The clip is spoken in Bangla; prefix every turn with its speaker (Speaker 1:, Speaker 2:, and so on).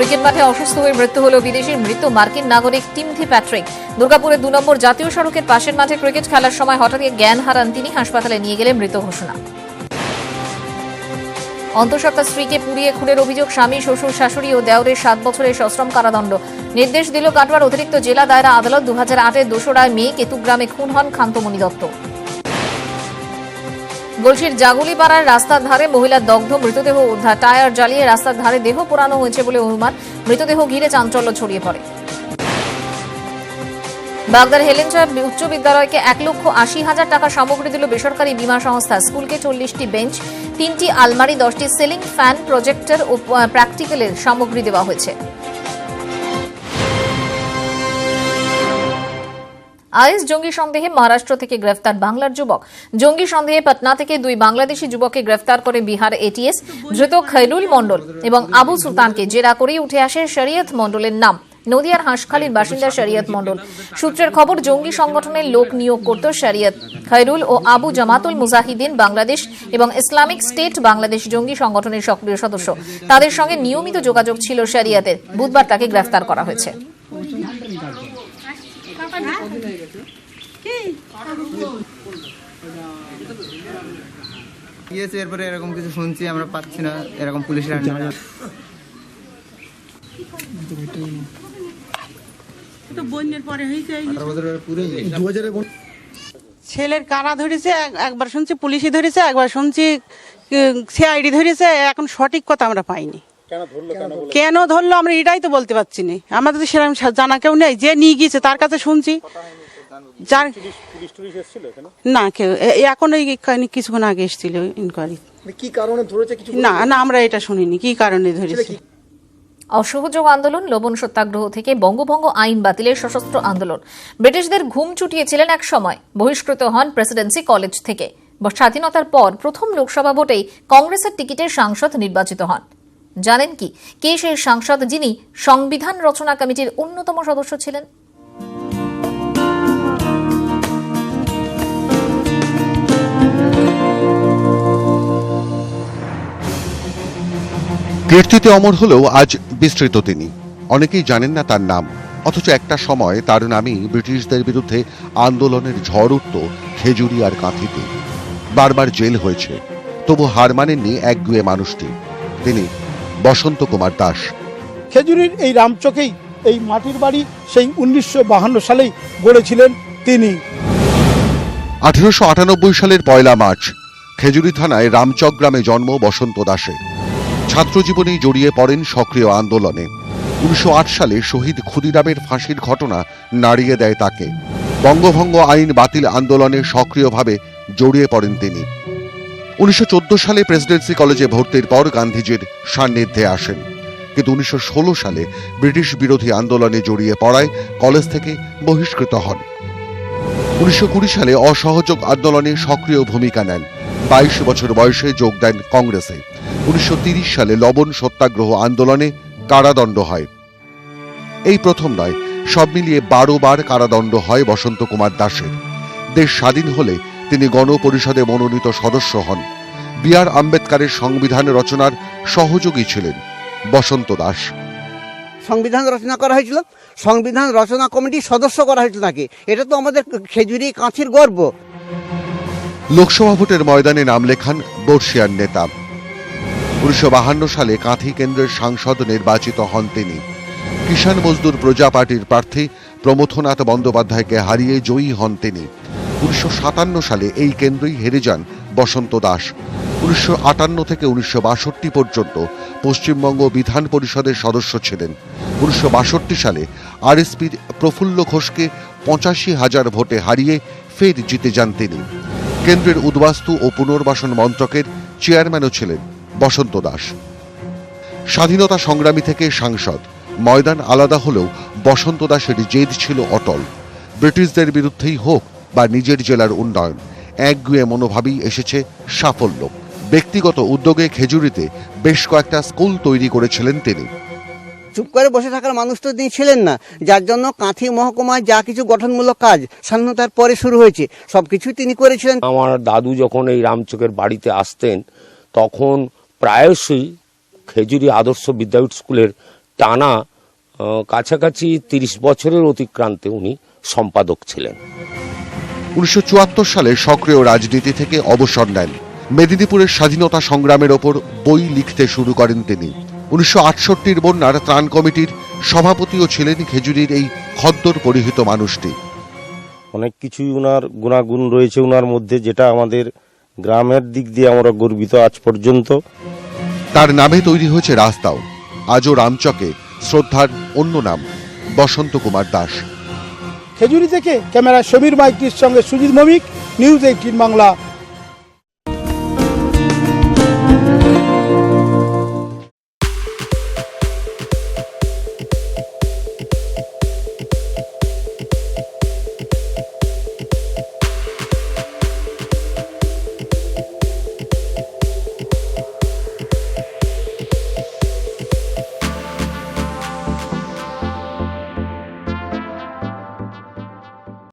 Speaker 1: ক্রিকেট মাঠে অসুস্থ হয়ে মৃত্যু হল বিদেশির মৃত মার্কিন নাগরিক টিমথি প্যাট্রিক। দুর্গাপুরে 2 নম্বর জাতীয় সড়কের পাশের মাঠে ক্রিকেট খেলার সময় হঠাৎই জ্ঞান হারান তিনি। হাসপাতালে নিয়ে গেলে মৃত ঘোষণা। অন্তঃসত্ত্বা স্ত্রীকে পুড়িয়ে খুনের অভিযোগ স্বামী, শ্বশুর, শাশুড়ি ও দেওরের 7 বছরের সশ্রম কারাদণ্ড। নির্দেশ দিল কাটোয়ার অতিরিক্ত জেলা দায়রা আদালত। 2008-এর 2রা মে কেতুগ্রামে খুন হন কান্তমণি দত্ত। গলসির জাগুলিপাড়ার রাস্তার ধারে মহিলার দগ্ধ, মৃতদেহ উদ্ধার। টায়ার জ্বালিয়ে রাস্তার ধারে দেহ পোড়ানো হয়েছে বলে অনুমান। মৃতদেহ ঘিরে চাঞ্চল্য ছড়িয়ে পড়ে। বাগদার হেলেঞ্চা উচ্চ বিদ্যালয়কে 1,80,000 টাকা সামগ্রী দিল বেসরকারি বীমা সংস্থা। স্কুলকে 40টি বেঞ্চ, 3টি আলমারি, 10টি সিলিং ফ্যান, প্রজেক্টর ও প্র্যাকটিক্যালের সামগ্রী দেওয়া হয়েছে। আইএস জঙ্গি সন্দেহে মহারাষ্ট্র থেকে গ্রেফতার বাংলার যুবক। জঙ্গি সন্দেহে পাটনা থেকে 2 বাংলাদেশি যুবককে গ্রেফতার করে বিহার এটিএস। ধৃত খৈরুল মণ্ডল এবং আবু সুলতানকে জেরা করেই উঠে আসে শরীয়ত মণ্ডলের নাম। নদিয়ার হাঁসখালীর বাসিন্দা শরীয়ত মণ্ডল। সূত্রের খবর, জঙ্গি সংগঠনের লোক নিয়োগ করত শরীয়ত। খৈরুল ও আবু জামাতুল মুজাহিদিন বাংলাদেশ এবং ইসলামিক স্টেট বাংলাদেশ জঙ্গি সংগঠনের সক্রিয় সদস্য। তাদের সঙ্গে নিয়মিত যোগাযোগ ছিল শরীয়তের। বুধবার তাকে গ্রেফতার করা হয়েছে।
Speaker 2: এরপরে এরকম কিছু শুনছি, আমরা পাচ্ছি না এরকম পুলিশের
Speaker 3: ছেলের কারা ধরেছে, একবার শুনছি পুলিশই ধরেছে, একবার শুনছি সিআইডি ধরেছে। এখন সঠিক কথা আমরা পাইনি। কেন ধরলো আমরা এটাই তো বলতে পারছি না। আমাদের তো সেরকম জানা কেউ নেই। যে নিয়ে গিয়েছে তার কাছে শুনছি। না, কেউ এখন কিছুক্ষণ আগে এসেছিল ইনকোয়ারি।
Speaker 4: কি কারণে ধরেছে কিছু
Speaker 3: না না, আমরা এটা শুনিনি কি কারণে ধরেছে।
Speaker 1: অসহযোগ আন্দোলন, লবণ সত্যাগ্রহ থেকে বঙ্গভঙ্গ আইন বাতিলের সশস্ত্র আন্দোলন। ব্রিটিশদের ঘুম চুটিয়েছিলেন এক সময়। বহিষ্কৃত হন প্রেসিডেন্সি কলেজ থেকে। স্বাধীনতার পর প্রথম লোকসভা ভোটেই কংগ্রেসের টিকিটের সাংসদ নির্বাচিত হন। জানেন কি কে সেই সাংসদ যিনি সংবিধান রচনা কমিটির অন্যতম সদস্য ছিলেন?
Speaker 5: কীর্তিতে অমর হলেও আজ বিস্মৃত তিনি। অনেকেই জানেন না তার নাম, অথচ একটা সময় তার নামই ব্রিটিশদের বিরুদ্ধে আন্দোলনের ঝড় উঠত খেজুরি আর কাঁথিতে। বারবার জেল হয়েছে, তবু হার মানেননি একগুঁয়ে মানুষটি। তিনি বসন্ত কুমার দাস।
Speaker 4: খেজুরির এই রামচকেই এই মাটির বাড়ি সেই 1952 সালেই গড়েছিলেন তিনি।
Speaker 5: 1898 সালের 1 মার্চ খেজুরি থানায় রামচক গ্রামে জন্ম বসন্ত দাসের। ছাত্রজীবনেই জড়িয়ে পড়েন সক্রিয় আন্দোলনে। 1908 সালে শহীদ ক্ষুদিরামের ফাঁসির ঘটনা নাড়িয়ে দেয় তাকে। বঙ্গভঙ্গ আইন বাতিল আন্দোলনে সক্রিয়ভাবে জড়িয়ে পড়েন তিনি। 1914 সালে প্রেসিডেন্সি কলেজে ভর্তির পর গান্ধীজির সান্নিধ্যে আসেন, কিন্তু 1916 সালে ব্রিটিশ বিরোধী আন্দোলনে জড়িয়ে পড়ায় কলেজ থেকে বহিষ্কৃত হন। 1920 সালে অসহযোগ আন্দোলনে সক্রিয় ভূমিকা নেন। 22 বছর বয়সে যোগ দেন কংগ্রেসে। 1930 সালে লবণ সত্যাগ্রহ আন্দোলনে কারাদণ্ড হয়। এই প্রথম নয়, সব মিলিয়ে 12 বার কারাদণ্ড হয় বসন্ত কুমার দাসের। দেশ স্বাধীন হলে তিনি গণপরিষদে মনোনীত সদস্য হন। বি.আর. আম্বেদকরের সংবিধান রচনার সহযোগী ছিলেন বসন্ত দাস।
Speaker 6: সংবিধান রচনা করা হয়েছিল, সংবিধান রচনা কমিটির সদস্য করা হয়েছিল তাকে। এটা তো আমাদের খেজুরি কাঁথির গর্ব।
Speaker 5: লোকসভা ভোটের ময়দানে নাম লেখান বর্ষিয়ান নেতা। 1952 সালে কাঁথি কেন্দ্রের সাংসদ নির্বাচিত হন তিনি। কিষাণ মজদুর প্রজা পার্টির প্রার্থী প্রমথনাথ বন্দ্যোপাধ্যায়কে হারিয়ে জয়ী হন তিনি। 1957 সালে এই কেন্দ্রেই হেরে যান বসন্ত দাস। 1958 থেকে 1962 পর্যন্ত পশ্চিমবঙ্গ বিধান পরিষদের সদস্য ছিলেন। 1962 সালে আরএসপির প্রফুল্ল ঘোষকে 85,000 ভোটে হারিয়ে ফের জিতে যান তিনি। কেন্দ্রের উদ্বাস্তু ও পুনর্বাসন মন্ত্রকের চেয়ারম্যানও ছিলেন বসন্ত দাস। স্বাধীনতা সংগ্রামী থেকে সাংসদ, ময়দান আলাদা হলেও বসন্ত দাসের জেদ ছিল অটল। ব্রিটিশদের বিরুদ্ধেই হোক বা নিজের জেলার উন্নয়ন, একগুঁয়ে মনোভাবেই এসেছে সাফল্য। ব্যক্তিগত উদ্যোগে খেজুরিতে বেশ কয়েকটা স্কুল তৈরি করেছিলেন তিনি।
Speaker 6: চুপ করে বসে থাকার মানুষ তো তিনি ছিলেন না, যার জন্য কাঁথি মহকুমায় যা কিছু গঠনমূলক কাজ স্বাধীনতার পরে শুরু হয়েছে সবকিছুই তিনি করেছিলেন।
Speaker 7: আমার দাদু যখন এই রামচকের বাড়িতে আসতেন তখন প্রায়শই খেজুরি আদর্শ বিদ্যাপীঠ স্কুলের টানা কাছাকাছি 30 বছরের অতিক্রান্তে উনি সম্পাদক ছিলেন।
Speaker 5: 1974 সালে সক্রিয় রাজনীতি থেকে অবসর নেন। মেদিনীপুরের স্বাধীনতা সংগ্রামের ওপর বই লিখতে শুরু করেন তিনি। 1968 বন্যার ত্রাণ কমিটির সভাপতিও ছিলেন খেজুরির এই খদ্দর পরিহিত মানুষটি।
Speaker 8: অনেক কিছুই ওনার গুণাগুণ রয়েছে ওনার মধ্যে, যেটা আমাদের গ্রামের দিক দিয়ে আমরা গর্বিত আজ পর্যন্ত।
Speaker 5: তার নামে তৈরি হয়েছে রাস্তাও। আজও রামচকে শ্রদ্ধার অন্য নাম বসন্ত কুমার দাস।
Speaker 4: খেজুরি থেকে ক্যামেরায় সমীর মাইতির সঙ্গে সুজিত ভৌমিক, নিউজ 18 বাংলা।